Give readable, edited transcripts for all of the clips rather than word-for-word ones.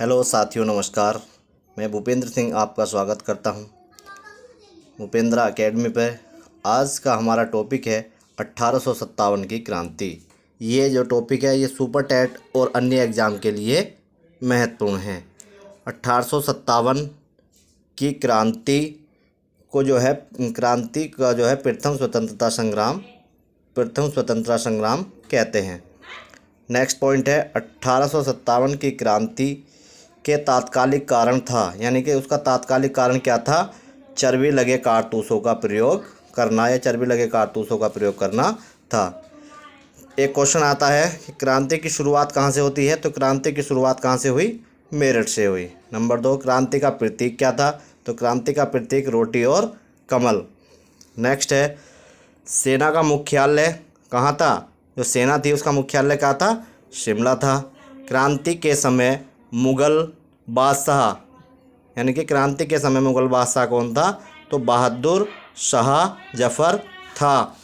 Hello साथियों, नमस्कार। मैं भूपेंद्र सिंह आपका स्वागत करता हूं भूपेंद्र एकेडमी पर। आज का हमारा टॉपिक है 1857 की क्रांति। ये जो टॉपिक है ये सुपर टेट और अन्य एग्ज़ाम के लिए महत्वपूर्ण है। 1857 की क्रांति को जो है क्रांति का जो है प्रथम स्वतंत्रता संग्राम कहते हैं। नेक्स्ट पॉइंट है 1857 की क्रांति के तात्कालिक कारण था, यानी कि उसका तात्कालिक कारण क्या था? चर्बी लगे कारतूसों का प्रयोग करना या चर्बी लगे कारतूसों का प्रयोग करना था। एक क्वेश्चन आता है कि क्रांति की शुरुआत कहाँ से होती है? तो क्रांति की शुरुआत कहाँ से हुई? मेरठ से हुई। नंबर 2, क्रांति का प्रतीक क्या था? तो क्रांति का प्रतीक रोटी और कमल। नेक्स्ट है सेना का मुख्यालय कहाँ था? जो सेना थी उसका मुख्यालय कहाँ था? शिमला था। क्रांति के समय मुग़ल बादशाह, यानी कि क्रांति के समय मुग़ल बादशाह कौन था? तो बहादुर शाह जफ़र था।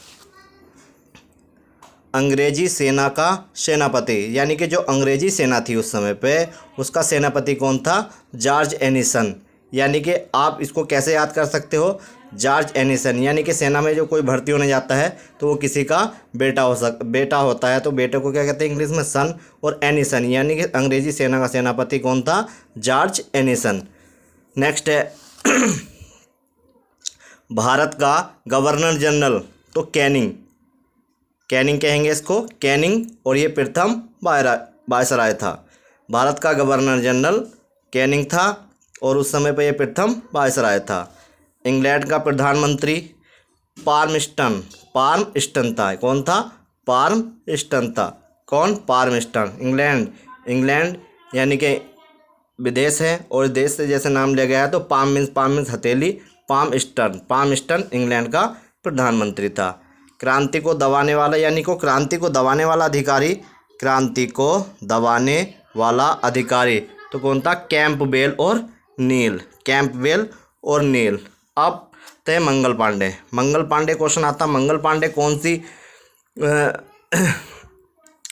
अंग्रेजी सेना का सेनापति, यानी कि जो अंग्रेजी सेना थी उस समय पे उसका सेनापति कौन था? George Ennison. यानी कि आप इसको कैसे याद कर सकते हो? जॉर्ज एनिसन, यानी कि सेना में जो कोई भर्ती होने जाता है तो वो किसी का बेटा होता है, तो बेटे को क्या कहते हैं इंग्लिश में? सन। और एनिसन यानी कि अंग्रेजी सेना का सेनापति कौन था? George Ennison. नेक्स्ट है भारत का गवर्नर जनरल, तो कैनिंग कहेंगे इसको, कैनिंग। और ये प्रथम वायसराय था। भारत का गवर्नर जनरल कैनिंग था और उस समय पर यह प्रथम वायसराय था। इंग्लैंड का प्रधानमंत्री पार्मस्टन था। कौन था? पार्मस्टन था। कौन? पार्मस्टन। इंग्लैंड यानी कि विदेश है और देश से जैसे नाम लिया गया है तो पाम मीन्स हथेली। पार्मस्टन इंग्लैंड का प्रधानमंत्री था। क्रांति को दबाने वाला, यानी को क्रांति को दबाने वाला अधिकारी तो कौन था? कैंपबेल और नील। अब थे मंगल पांडे क्वेश्चन आता। मंगल पांडे कौन सी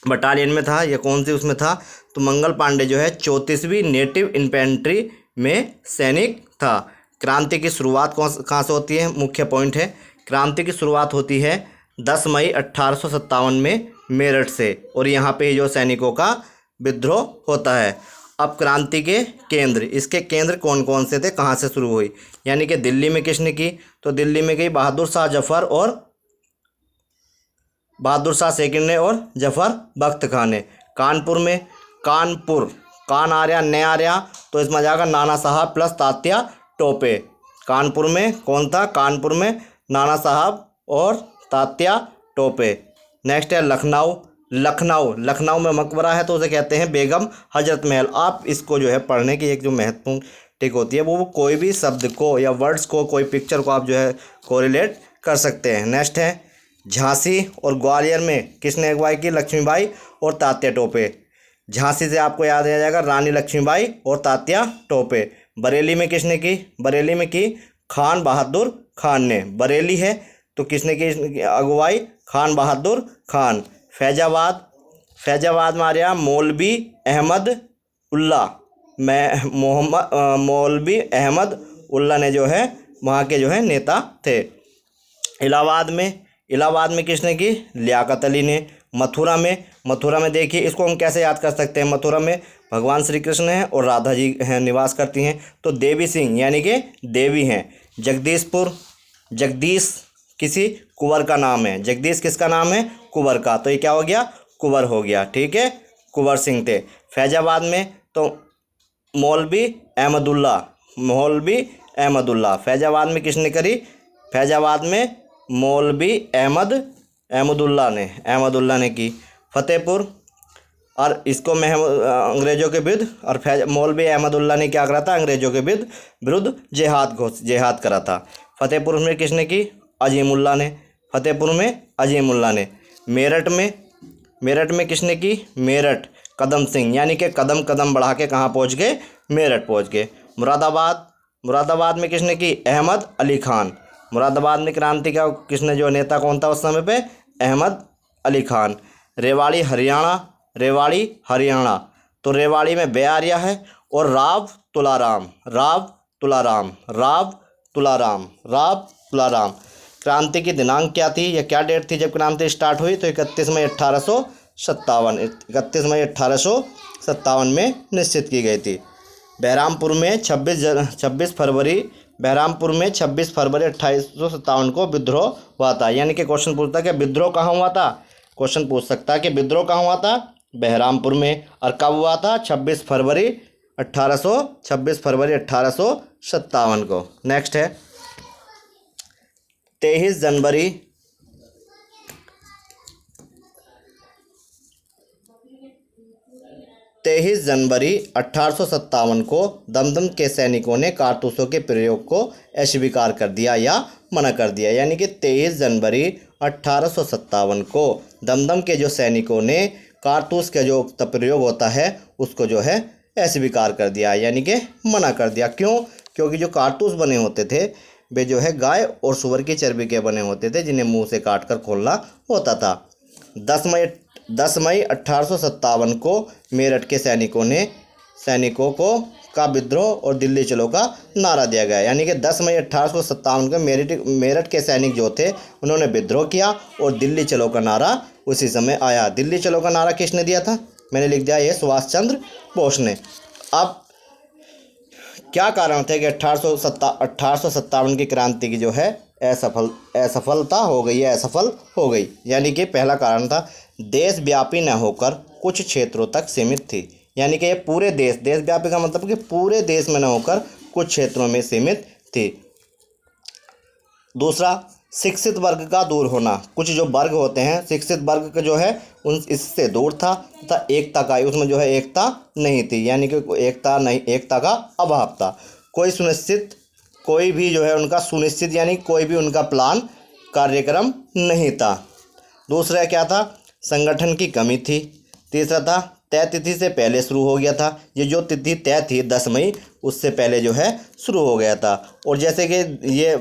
बटालियन में था या कौन सी उसमें था? तो मंगल पांडे जो है 34वीं नेटिव इन्फेंट्री में सैनिक था। क्रांति की शुरुआत कहाँ से होती है? मुख्य पॉइंट है, क्रांति की शुरुआत होती है 10 मई 1857 में मेरठ से, और यहाँ पे जो सैनिकों का विद्रोह होता है। अब क्रांति के केंद्र, इसके केंद्र कौन कौन से थे, कहाँ से शुरू हुई? यानी कि दिल्ली में किसने की? तो दिल्ली में की बहादुर शाह सेकंड ने और जफर बख्त खान ने। कान आ रहा तो इसमें जाएगा नाना साहब प्लस तात्या टोपे। कानपुर में कौन था? कानपुर में नाना साहब और तात्या टोपे। नेक्स्ट है लखनऊ में मकबरा है तो उसे कहते हैं बेगम हजरत महल। आप इसको जो है पढ़ने की एक जो महत्वपूर्ण टिक होती है वो कोई भी शब्द को या वर्ड्स को, कोई पिक्चर को आप जो है कोरिलेट कर सकते हैं। नेक्स्ट है झांसी और ग्वालियर में किसने अगुवाई की? लक्ष्मीबाई और तात्या टोपे। झांसी से आपको याद आ जाएगा रानी लक्ष्मीबाई और तात्या टोपे। बरेली में किसने की? बरेली में की खान बहादुर खान ने। बरेली है तो किसने की अगुवाई? खान बहादुर खान। फैजाबाद में आ रहा मौलवी अहमद उल्ला ने जो है वहाँ के जो है नेता थे। इलाहाबाद में किसने की? लियाकत अली ने। मथुरा में देखिए इसको हम कैसे याद कर सकते हैं? मथुरा में भगवान श्री कृष्ण हैं और राधा जी हैं, निवास करती हैं, तो देवी सिंह यानी कि देवी हैं। जगदीश किसी कुंवर का नाम है। जगदीश किसका नाम है? कुंवर का, तो ये क्या हो गया? कुंवर हो गया। ठीक है, कुंवर सिंह थे। फैजाबाद में तो मौलवी अहमदुल्ला। फैजाबाद में किसने करी? फैजाबाद में मौलवी अहमदुल्ला ने की। फतेहपुर और इसको अंग्रेज़ों के विरुद्ध, और मौलवी अहमदुल्ला ने क्या करा था? अंग्रेज़ों के विरुद्ध जिहाद करा था। फतेहपुर में किसने की? अजीमुल्ला ने। मेरठ में किसने की? कदम सिंह, यानी कि कदम बढ़ा के कहाँ पहुँच गए? मेरठ पहुँच गए। मुरादाबाद में किसने की? अहमद अली खान। मुरादाबाद में क्रांति का किसने जो नेता कौन था उस समय पे? अहमद अली खान। रेवाड़ी हरियाणा तो रेवाड़ी में बे आ रहा है। और राव तुलाराम, राव तुलाराम, राव तुलाराम, राव तुलाराम। क्रांति की दिनांक क्या थी या क्या डेट थी जब क्रांति स्टार्ट हुई? तो 31 मई 1857, 31 मई 1857 में निश्चित की गई थी। बहरामपुर में 26 फरवरी 1857 को विद्रोह हुआ था। यानी कि क्वेश्चन पूछता है कि विद्रोह कहाँ हुआ था? क्वेश्चन पूछ सकता है कि विद्रोह कहाँ हुआ था? बहरामपुर में। और कब हुआ था? 26 फरवरी 1857 को। नेक्स्ट है 23 जनवरी 1857 को दमदम के सैनिकों ने कारतूसों के प्रयोग को अस्वीकार कर दिया या मना कर दिया। यानी कि 23 जनवरी 1857 को दमदम के जो सैनिकों ने कारतूस का जो प्रयोग होता है उसको जो है अस्वीकार कर दिया, यानी कि मना कर दिया। क्यों? क्योंकि जो कारतूस बने होते थे वे जो है गाय और सुअर की चर्बी के बने होते थे, जिन्हें मुंह से काट कर खोलना होता था। 10 मई 1857 को मेरठ के सैनिकों को का विद्रोह और दिल्ली चलो का नारा दिया गया। यानी कि 10 मई 1857 को मेरठ के सैनिक जो थे उन्होंने विद्रोह किया और दिल्ली चलो का नारा उसी समय आया। दिल्ली चलो का नारा किसने दिया था? मैंने लिख दिया ये सुभाष चंद्र बोस ने। अब क्या कारण थे कि 1857 की क्रांति की जो है असफल हो गई? यानी कि पहला कारण था देशव्यापी न होकर कुछ क्षेत्रों तक सीमित थी। यानी कि ये पूरे देशव्यापी का मतलब कि पूरे देश में न होकर कुछ क्षेत्रों में सीमित थी। दूसरा, शिक्षित वर्ग का दूर होना। कुछ जो वर्ग होते हैं शिक्षित वर्ग का जो है उन इससे दूर था तथा एकता का उसमें जो है एकता नहीं थी। यानी कि एकता का अभाव था। कोई भी जो है उनका सुनिश्चित यानी कोई भी उनका प्लान कार्यक्रम नहीं था। दूसरा क्या था? संगठन की कमी थी। तीसरा था तय तिथि से पहले शुरू हो गया था। ये जो तिथि तय थी 10 मई उससे पहले जो है शुरू हो गया था। और जैसे कि ये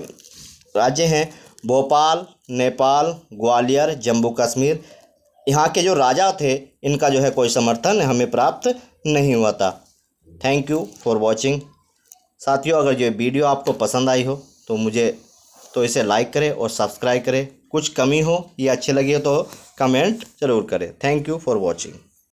राज्य हैं भोपाल, नेपाल, ग्वालियर, जम्मू कश्मीर, यहाँ के जो राजा थे इनका जो है कोई समर्थन हमें प्राप्त नहीं हुआ था। Thank you for watching. साथियों, अगर ये वीडियो आपको पसंद आई हो तो इसे लाइक करें और सब्सक्राइब करें। कुछ कमी हो या अच्छी लगी हो तो कमेंट ज़रूर करें। Thank you for watching.